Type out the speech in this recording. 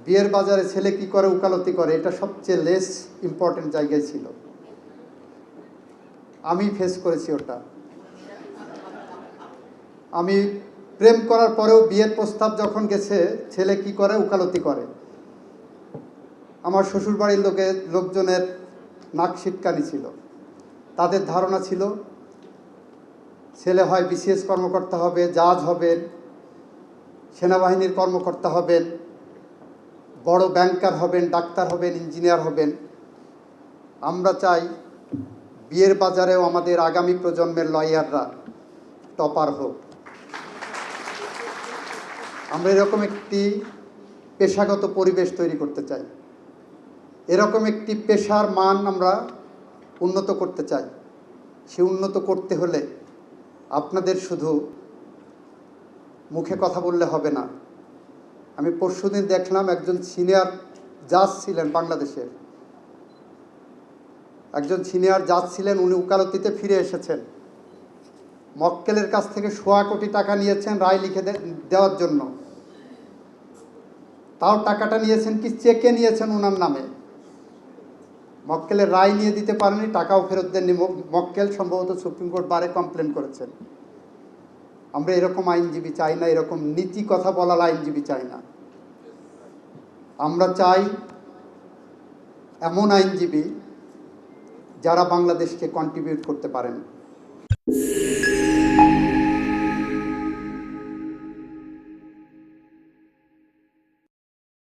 বিয়ের বাজারে ছেলে কি করে উকালতি করে, এটা সবচেয়ে লেস ইম্পর্টেন্ট জায়গায় ছিল। আমি ফেস করেছি ওটা। আমি প্রেম করার পরেও বিয়ের প্রস্তাব যখন গেছে, ছেলে কি করে উকালতি করে। আমার শ্বশুরবাড়ির লোকজনের নাক সিটকানি ছিল। তাদের ধারণা ছিল ছেলে হয় বিসিএস কর্মকর্তা হবে, জাজ হবেন, সেনাবাহিনীর কর্মকর্তা হবেন, বড় ব্যাংকার হবেন, ডাক্তার হবেন, ইঞ্জিনিয়ার হবেন। আমরা চাই বিয়ের বাজারেও আমাদের আগামী প্রজন্মের লয়াররা টপার হোক। আমরা এরকম একটি পেশাগত পরিবেশ তৈরি করতে চাই, এরকম একটি পেশার মান আমরা উন্নত করতে চাই। সে উন্নত করতে হলে আপনাদের শুধু মুখে কথা বললে হবে না। আমি পরশুদিন দেখলাম একজন সিনিয়র জাজ ছিলেন, বাংলাদেশের একজন সিনিয়র জাজ ছিলেন, উনি উকালতিতে ফিরে এসেছেন। মক্কেলের কাছ থেকে 1.25 কোটি টাকা নিয়েছেন রায় লিখে দেওয়ার জন্য। তাও টাকাটা নিয়েছেন কি চেকে নিয়েছেন ওনার নামে। মক্কেলের রায় নিয়ে দিতে পারেনি, টাকাও ফেরত দেননি। মক্কেল সম্ভবত সুপ্রিম কোর্ট বারে কমপ্লেন করেছেন। আমরা এরকম আইনজীবী চাই না, এরকম নীতি কথা বলার আইনজীবী চাই না। আমরা চাই এমন আইনজীবী যারা বাংলাদেশকে কন্ট্রিবিউট করতে পারেন।